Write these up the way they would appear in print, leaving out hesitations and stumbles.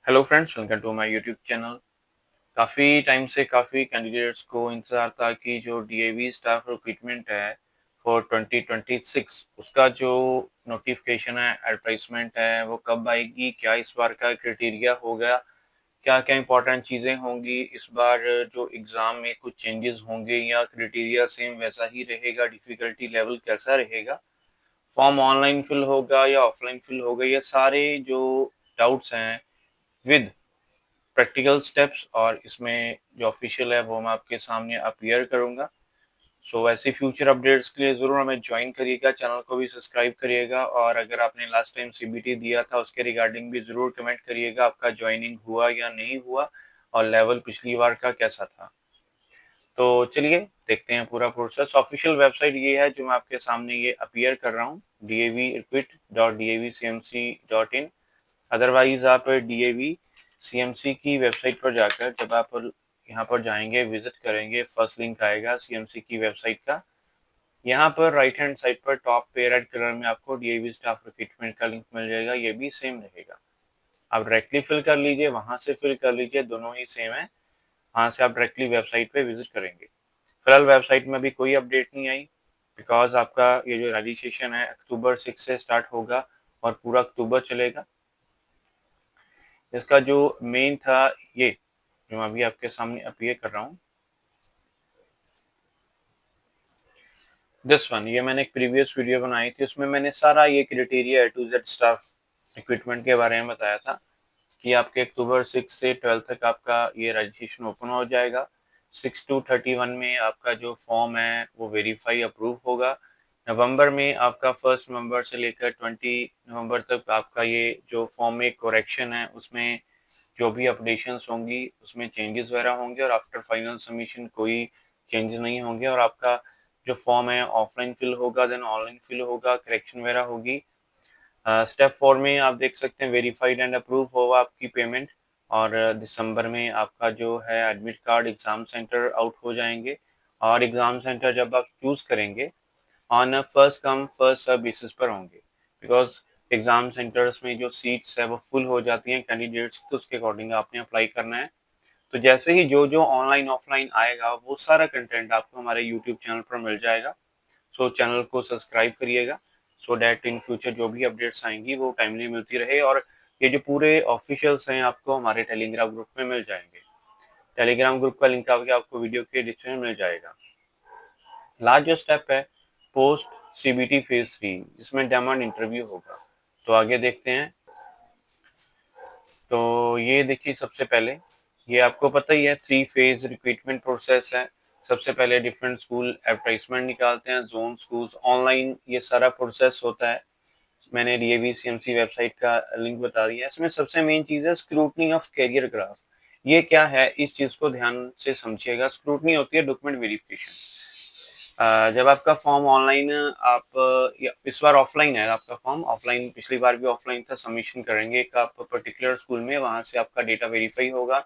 Hello friends, welcome to my YouTube channel. काफ़ी time से काफ़ी कैंडिडेट्स को इंतज़ार था कि जो डीएवी स्टाफ रिक्रूटमेंट है फॉर 2026 उसका जो नोटिफिकेशन है, एडवर्टाइजमेंट है, वो कब आएगी, क्या इस बार का क्राइटेरिया होगा, क्या-क्या इंपॉर्टेंट चीज़ें होंगी, इस बार जो एग्ज़ाम में कुछ चेंजेस होंगे या क्राइटेरिया सेम वैसा ही रहेगा, डिफ़िकल्टी लेवल कैसा रहेगा, फॉर्म ऑनलाइन फिल होगा या ऑफलाइन फिल होगा, ये सारे जो डाउट्स हैं विद प्रैक्टिकल स्टेप्स और इसमें जो ऑफिशियल है वो मैं आपके सामने अपीयर करूंगा। सो ऐसी फ्यूचर अपडेट्स के लिए ज़रूर हमें ज्वाइन करिएगा, चैनल को भी सब्सक्राइब करिएगा और अगर आपने लास्ट टाइम सीबीटी दिया था उसके रिगार्डिंग भी ज़रूर कमेंट करिएगा, आपका ज्वाइनिंग हुआ या नहीं हुआ और लेवल पिछली बार का कैसा था। तो चलिए देखते हैं पूरा प्रोसेस। ऑफिशियल वेबसाइट ये है जो मैं आपके सामने ये अपीयर कर रहा हूँ, davrepeat.davcmc.in। अदरवाइज आप डीएवी सीएमसी की वेबसाइट पर जाकर जब आप यहाँ पर जाएंगे, विजिट करेंगे, फर्स्ट लिंक आएगा सीएमसी की वेबसाइट का। यहाँ पर राइट हैंड साइड पर टॉप पे रेड कलर में आपको डीएवी स्टाफ रिक्रूटमेंट का लिंक मिल जाएगा, ये भी सेम रहेगा। आप डायरेक्टली फिल कर लीजिए, वहां से फिल कर लीजिए, दोनों ही सेम है। वहां से आप डायरेक्टली वेबसाइट पे विजिट करेंगे। फिलहाल वेबसाइट में भी कोई अपडेट नहीं आई, बिकॉज आपका ये जो रजिस्ट्रेशन है अक्टूबर 6 से स्टार्ट होगा और पूरा अक्टूबर चलेगा। इसका जो मेन था ये जो मैं अभी आपके सामने अपीयर कर रहा हूँ, दिस वन, ये मैंने एक प्रीवियस वीडियो बनाई थी, उसमें मैंने सारा ये criteria A to Z staff recruitment के बारे में बताया था कि आपके अक्टूबर 6 से 12 तक आपका ये रजिस्ट्रेशन ओपन हो जाएगा। 6 to 31 में आपका जो फॉर्म है वो वेरीफाई अप्रूव होगा। नवंबर में आपका 1 नवंबर से लेकर 20 नवंबर तक आपका ये जो फॉर्म में करेक्शन है उसमें जो भी अपडेशंस होंगी उसमें चेंजेस वगैरह होंगे और आफ्टर फाइनल सबमिशन कोई चेंजेस नहीं होंगे और आपका जो फॉर्म है ऑफलाइन फिल होगा, देन ऑनलाइन फिल होगा, करेक्शन वगैरह होगी। स्टेप 4 में आप देख सकते हैं वेरीफाइड एंड अप्रूव होगा आपकी पेमेंट और दिसंबर में आपका जो है admit card, exam centre out हो जाएंगे और एग्जाम सेंटर जब आप चूज करेंगे on first come first serve basis पर होंगे, बिकॉज एग्जाम सेंटर्स में जो सीट्स है वो फुल हो जाती हैं कैंडिडेट्स, तो उसके अकॉर्डिंग आपने अप्लाई करना है। तो जैसे ही जो जो ऑनलाइन ऑफलाइन आएगा वो सारा कंटेंट आपको हमारे यूट्यूब चैनल पर मिल जाएगा। सो चैनल को सब्सक्राइब करिएगा सो डैट इन फ्यूचर जो भी अपडेट्स आएंगी वो टाइमली मिलती रहे और ये जो पूरे ऑफिशियल्स हैं आपको हमारे टेलीग्राम ग्रुप में मिल जाएंगे। टेलीग्राम ग्रुप का लिंक आपको वीडियो के डिस्क्रिप्शन में मिल जाएगा। लास्ट जो स्टेप है पोस्ट सीबीटी फेज 3, इसमें डेमो इंटरव्यू होगा। तो आगे देखते हैं। तो ये देखिए, सबसे पहले ये आपको पता ही है 3 फेज रिक्रूटमेंट प्रोसेस है। सबसे पहले डिफरेंट स्कूल एडवर्टाइजमेंट निकालते हैं, जोन स्कूल्स ऑनलाइन ये सारा प्रोसेस होता है। मैंने डीएवी सीएमसी वेबसाइट का लिंक बता दिया है। इसमें सबसे मेन चीज है स्क्रूटनी ऑफ कैरियर ग्राफ। ये क्या है, इस चीज को ध्यान से समझिएगा। स्क्रूटनी होती है डॉक्यूमेंट वेरिफिकेशन। जब आपका फॉर्म ऑनलाइन आप इस बार ऑफलाइन है आपका फॉर्म, ऑफलाइन पिछली बार भी ऑफलाइन था, सबमिशन करेंगे एक आप पर्टिकुलर स्कूल में, वहां से आपका डेटा वेरीफाई होगा।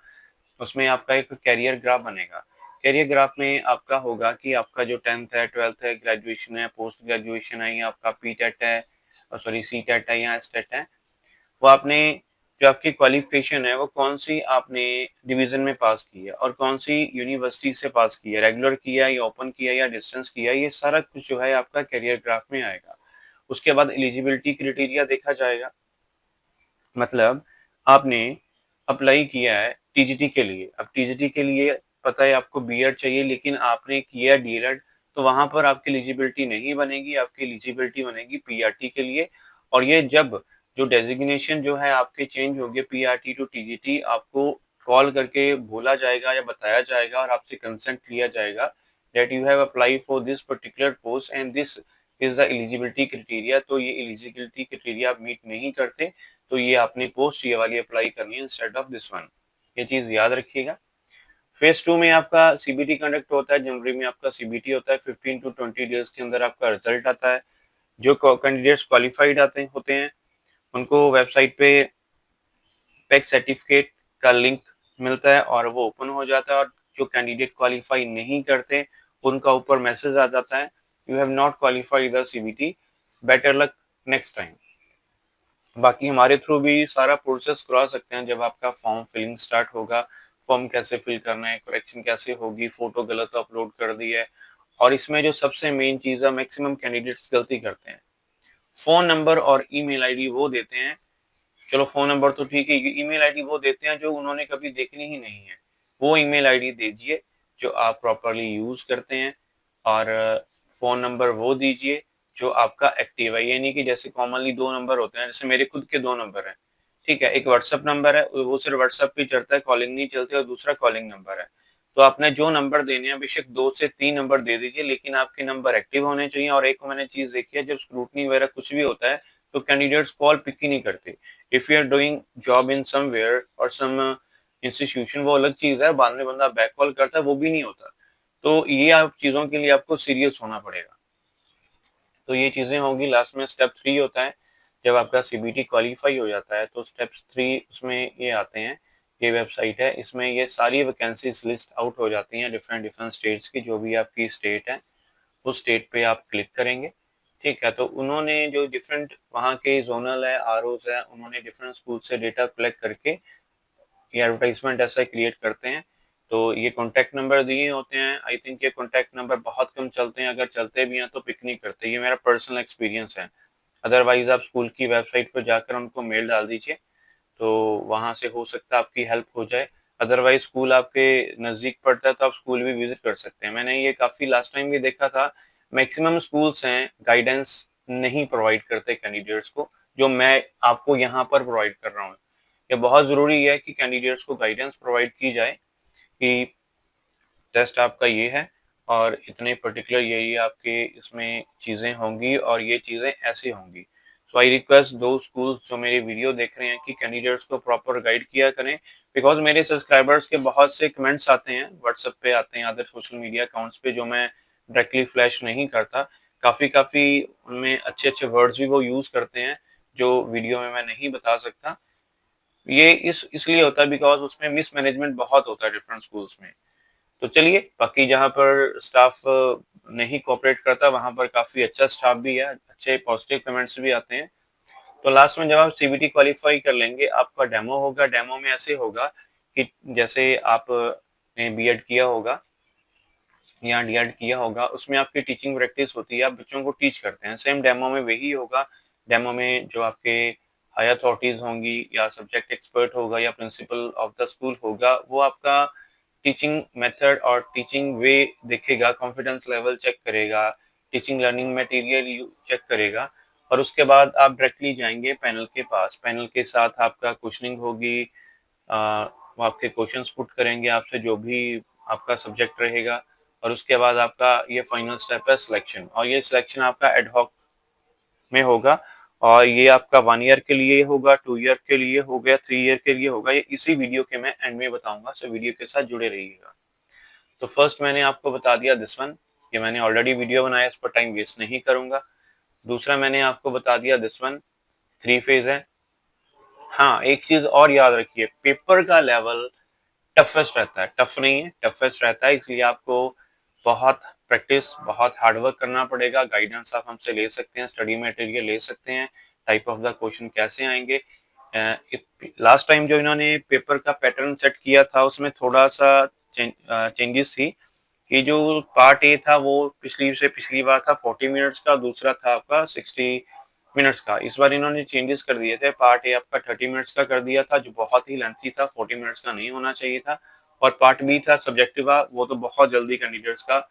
उसमें आपका एक कैरियर ग्राफ बनेगा। कैरियर ग्राफ में आपका होगा कि आपका जो 10th है, 12th है, ग्रेजुएशन है, पोस्ट ग्रेजुएशन है या आपका पी टेट है, सॉरी सी टेट है या एस टेट है, वो आपने जो आपकी क्वालिफिकेशन है वो कौन सी आपने डिवीजन में पास की है और कौन सी यूनिवर्सिटी से पास की है, रेगुलर किया या ओपन किया या डिस्टेंस किया, ये सारा कुछ जो है आपका करियर ग्राफ में आएगा। उसके बाद एलिजिबिलिटी क्राइटेरिया देखा जाएगा। मतलब आपने अप्लाई किया है टीजीटी के लिए, अब टीजीटी के लिए पता है आपको बीएड चाहिए लेकिन आपने किया डीएलएड, तो वहां पर आपकी एलिजिबिलिटी नहीं बनेगी, आपकी एलिजिबिलिटी बनेगी पीआरटी के लिए। और ये जब जो डेजिग्नेशन जो है आपके चेंज हो गए पीआरटी टू टीजीटी, आपको कॉल करके बोला जाएगा या बताया जाएगा और आपसे कंसेंट लिया जाएगा that you have apply for this particular post and this is the eligibility criteria. तो ये एलिजिबिलिटी क्राइटेरिया आप मीट नहीं करते तो ये आपने पोस्ट ये वाली अप्लाई करनी है इंस्टेड ऑफ दिस वन। ये चीज याद रखिएगा। फेज 2 में आपका सीबीटी कंडक्ट होता है, जनवरी में आपका सीबीटी होता है, 15 to 20 डेज के अंदर आपका रिजल्ट आता है। जो कैंडिडेट्स क्वालिफाइड आते होते हैं उनको वेबसाइट पे पैक सर्टिफिकेट का लिंक मिलता है और वो ओपन हो जाता है और जो कैंडिडेट क्वालिफाई नहीं करते उनका ऊपर मैसेज आ जाता है, you have not qualified the CBT, better luck next time. बाकी हमारे थ्रू भी सारा प्रोसेस करवा सकते हैं। जब आपका फॉर्म फिलिंग स्टार्ट होगा, फॉर्म कैसे फिल करना है, करेक्शन कैसे होगी, फोटो गलत अपलोड कर दी है। और इसमें जो सबसे मेन चीज़ है, मैक्सिमम कैंडिडेट्स गलती करते हैं। फ़ोन नंबर और ईमेल आईडी वो देते हैं, चलो फ़ोन नंबर तो ठीक है, ईमेल आईडी वो देते हैं जो उन्होंने कभी देखनी ही नहीं है। वो ईमेल आईडी दीजिए जो आप प्रॉपर्ली यूज़ करते हैं, और फ़ोन नंबर वो दीजिए जो आपका एक्टिव है। ये नहीं कि जैसे कॉमनली 2 नंबर होते हैं, जैसे मेरे खुद के 2 नंबर हैं, ठीक है? एक व्हाट्सएप नंबर है, वो सिर्फ़ व्हाट्सएप पे चलता है, कॉलिंग नहीं चलती, और दूसरा कॉलिंग नंबर है। तो आपने जो नंबर देने हैं, बेशक 2 से 3 नंबर दे दीजिए, लेकिन आपके नंबर एक्टिव होने चाहिए। और एक मैंने चीज़ देखी है, जब स्क्रूटनी वगैरह कुछ भी होता है, तो कैंडिडेट्स कॉल पिक ही नहीं करते। If you are doing job in somewhere और सम इंस्टीट्यूशन, वो अलग चीज है, बाद में बंदा बैक कॉल करता है, वो भी नहीं होता। तो ये आप चीजों के लिए आपको सीरियस होना पड़ेगा। तो ये चीजें होगी। लास्ट में स्टेप 3 होता है, जब आपका सीबीटी क्वालिफाई हो जाता है तो स्टेप 3 उसमें ये आते हैं। ये वेबसाइट है, इसमें ये सारी वैकेंसीज लिस्ट आउट हो जाती हैं डिफरेंट डिफरेंट स्टेट्स की। जो भी आपकी स्टेट है, उस स्टेट पे आप क्लिक करेंगे, ठीक है? तो उन्होंने जो डिफरेंट वहाँ के जोनल है, आरओज है, उन्होंने डिफरेंट स्कूल से डेटा कलेक्ट करके ये एडवर्टाइजमेंट ऐसा क्रिएट करते हैं। तो ये कॉन्टैक्ट नंबर दिए होते हैं। आई थिंक ये कॉन्टैक्ट नंबर बहुत कम चलते हैं, अगर चलते भी हैं तो पिक नहीं करते। ये मेरा पर्सनल एक्सपीरियंस है। अदरवाइज आप स्कूल की वेबसाइट पर जाकर उनको मेल डाल दीजिए, तो वहाँ से हो सकता है आपकी हेल्प हो जाए। अदरवाइज स्कूल आपके नज़दीक पड़ता है तो आप स्कूल भी विजिट कर सकते हैं। मैंने ये काफ़ी लास्ट टाइम भी देखा था, मैक्सिमम स्कूल्स हैं गाइडेंस नहीं प्रोवाइड करते कैंडिडेट्स को, जो मैं आपको यहाँ पर प्रोवाइड कर रहा हूँ। ये बहुत ज़रूरी है कि कैंडिडेट्स को गाइडेंस प्रोवाइड की जाए कि टेस्ट आपका ये है, और इतने पर्टिकुलर यही आपके इसमें चीज़ें होंगी, और ये चीज़ें ऐसी होंगी। सो आई रिक्वेस्ट दो स्कूल्स जो मेरी वीडियो देख रहे हैं कि कैंडिडेट्स को प्रॉपर गाइड किया करें। बिकॉज़ मेरे सब्सक्राइबर्स के बहुत से कमेंट्स आते हैं, व्हाट्सएप पे आते हैं, अदर सोशल मीडिया अकाउंट्स पे, जो मैं डायरेक्टली फ्लैश नहीं करता। काफ़ी उनमें अच्छे-अच्छे वर्ड्स भी वो यूज़ करते हैं, जो वीडियो में मैं नहीं बता सकता। ये इसलिए होता है बिकॉज़ उसमें मिसमैनेजमेंट बहुत होता है डिफरेंट स्कूल्स में। तो चलिए, बाकी जहाँ पर स्टाफ नहीं कोऑपरेट करता, वहाँ पर काफ़ी अच्छा स्टाफ भी है, अच्छे पॉजिटिव कमेंट्स भी आते हैं। तो लास्ट में जब आप सीबीटी क्वालीफाई कर लेंगे, आपका डेमो होगा। डेमो में ऐसे होगा कि जैसे आप ने बीएड किया होगा या डीएड किया होगा, उसमें आपकी टीचिंग प्रैक्टिस होती है, आप बच्चों को टीच करते हैं। सेम डेमो में वही होगा। डेमो में जो आपके हायर अथॉरिटीज़ होंगी, या सब्जेक्ट एक्सपर्ट होगा, या प्रिंसिपल ऑफ द स्कूल होगा, वो आपका टीचिंग मेथड और टीचिंग वे देखेगा, कॉन्फिडेंस लेवल चेक करेगा, टीचिंग लर्निंग मटेरियल चेक करेगा। और उसके बाद आप डायरेक्टली जाएंगे पैनल के पास। पैनल के साथ आपका क्वेश्चनिंग होगी, वो आपके क्वेश्चंस पुट करेंगे आपसे, जो भी आपका सब्जेक्ट रहेगा। और उसके बाद आपका ये फाइनल स्टेप है सिलेक्शन, और ये सिलेक्शन आपका एडहॉक में होगा। और ये आपका 1 ईयर के लिए होगा, 2 ईयर के लिए हो गया, 3 ईयर के लिए होगा। ये इसी वीडियो के मैं एंड में बताऊंगा, सो वीडियो के साथ जुड़े रहिएगा। तो फर्स्ट मैंने आपको बता दिया दिस वन, ये मैंने ऑलरेडी वीडियो बनाया, इस पर टाइम वेस्ट नहीं करूंगा। दूसरा मैंने आपको बता दिया दिस वन 3 फेज है। हाँ, एक चीज और याद रखिए, पेपर का लेवल टफेस्ट रहता है, टफ नहीं है, टफेस्ट रहता है। इसलिए आपको बहुत प्रैक्टिस, बहुत हार्ड वर्क करना पड़ेगा। गाइडेंस आप हमसे ले सकते हैं, स्टडी मटेरियल ले सकते हैं, टाइप ऑफ द क्वेश्चन कैसे आएंगे। लास्ट टाइम जो इन्होंने पेपर का पैटर्न सेट किया था, उसमें थोड़ा सा चेंजेस थी। कि जो पार्ट ए था वो पिछली से पिछली बार था 40 मिनट्स का, दूसरा था आपका 60 मिनट्स का। इस बार इन्होंने चेंजेस कर दिए थे। पार्ट ए आपका 30 मिनट्स का कर दिया था, जो बहुत ही लेंथी था, 40 मिनट्स का नहीं होना चाहिए था। और पार्ट बी था सब्जेक्टिव, वो तो बहुत जल्दी कैंडिडेट्स का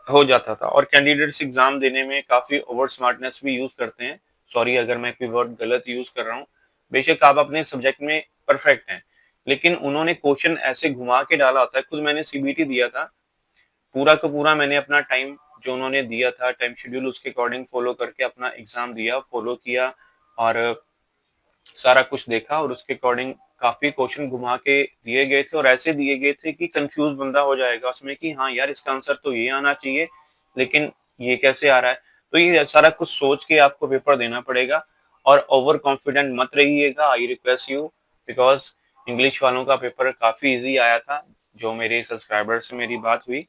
हो जाता था। और कैंडिडेट्स एग्जाम देने में काफी ओवर स्मार्टनेस भी यूज करते हैं। सॉरी अगर मैं कोई वर्ड गलत यूज कर रहा हूँ। बेशक आप अपने सब्जेक्ट में परफेक्ट हैं, लेकिन उन्होंने क्वेश्चन ऐसे घुमा के डाला होता है। खुद मैंने सीबीटी दिया था, पूरा का पूरा मैंने अपना टाइम जो उन्होंने दिया था, टाइम शेड्यूल, उसके अकॉर्डिंग फॉलो करके अपना एग्जाम दिया, फॉलो किया, और सारा कुछ देखा, और उसके अकॉर्डिंग काफी क्वेश्चन घुमा के दिए गए थे, और ऐसे दिए गए थे कि कंफ्यूज बंदा हो जाएगा उसमें कि हाँ यार, इसका आंसर तो ये आना चाहिए, लेकिन ये कैसे आ रहा है। तो ये सारा कुछ सोच के आपको पेपर देना पड़ेगा। और ओवर कॉन्फिडेंट मत रहिएगा, I request you, because English वालों का पेपर काफी इजी आया था, जो मेरे सब्सक्राइबर से मेरी बात हुई।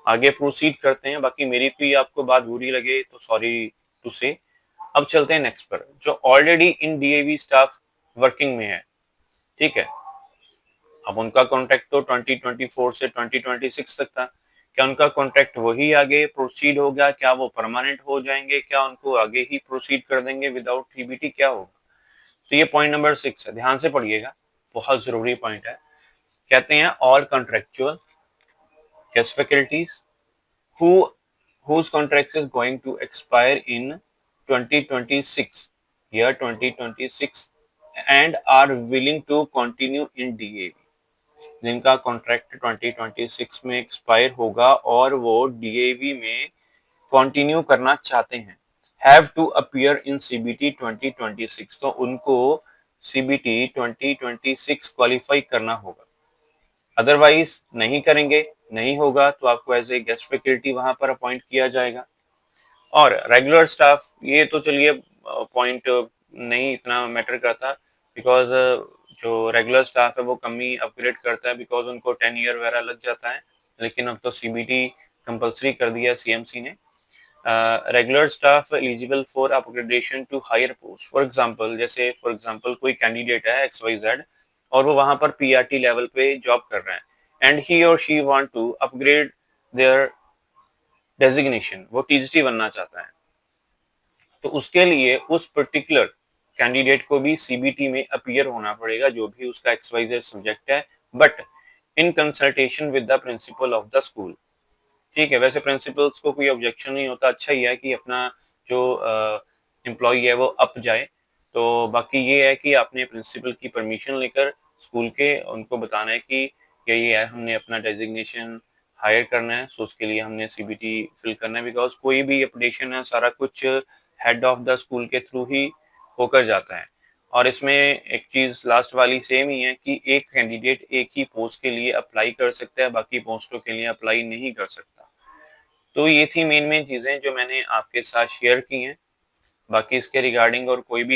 आगे प्रोसीड करते हैं। बाकी मेरी कोई आपको बात बुरी लगे तो सॉरी टू से। अब चलते हैं नेक्स्ट पर, जो already in DAV staff working में है, ठीक है। अब उनका कॉन्ट्रैक्ट तो 2024 से 2026 तक था। क्या उनका कॉन्ट्रैक्ट वही आगे प्रोसीड होगा? क्या वो परमानेंट हो जाएंगे? क्या उनको आगे ही प्रोसीड कर देंगे विदाउट टीबीटी? क्या होगा? तो ये पॉइंट नंबर 6 है, ध्यान से पढ़िएगा, बहुत जरूरी पॉइंट है। कहते हैं all contractual guest faculties who whose contract is going to expire in 2026 year 2026 and are willing to continue in DAV, जिनका कॉन्ट्रैक्ट 2026 में एक्सपायर होगा और वो डीएवी में कंटिन्यू करना चाहते हैं, have to appear in CBT 2026, तो उनको सीबीटी 2026 क्वालिफाई करना होगा। अदरवाइज नहीं करेंगे, नहीं होगा तो आपको एज ए गेस्ट फैकल्टी वहां पर अपॉइंट किया जाएगा। और रेगुलर स्टाफ, ये तो चलिए पॉइंट नहीं इतना मैटर करता, बिकॉज जो रेगुलर स्टाफ है वो कम ही अपग्रेड करता है, बिकॉज उनको 10 ईयर वगैरह लग जाता है। लेकिन अब तो सीबीटी कंपलसरी कर दिया सीएमसी ने। Regular staff eligible for upgradation to higher post, for example कोई कैंडिडेट है XYZ और वो वहां पर पीआरटी लेवल पे जॉब कर रहा है एंड ही और she want to upgrade their designation, वो टीजीटी बनना चाहता है, तो उसके लिए उस पर्टिकुलर कैंडिडेट को भी सीबीटी में अपीयर होना पड़ेगा, जो भी उसका XYZ सब्जेक्ट है, but in consultation with the principle of the school. ठीक है, वैसे प्रिंसिपल्स को कोई ऑब्जेक्शन नहीं होता, अच्छा ही है कि अपना जो एम्प्लॉय है वो अप जाए। तो बाकी ये है कि आपने प्रिंसिपल की परमिशन लेकर स्कूल के उनको बताना है कि ये है, हमने अपना डेजिग्नेशन हायर करना है, सो उसके लिए हमने सीबीटी फिल करना है, बिकॉज कोई भी अपडेशन है सारा कुछ हेड ऑफ द स्कूल के थ्रू ही होकर जाता है। और इसमें एक चीज लास्ट वाली सेम ही है कि एक कैंडिडेट एक ही पोस्ट के लिए अप्लाई कर सकता है, बाकी पोस्टों के लिए अप्लाई नहीं कर सकता। तो ये थी मेन चीजें जो मैंने आपके साथ शेयर की हैं। बाकी इसके रिगार्डिंग और कोई भी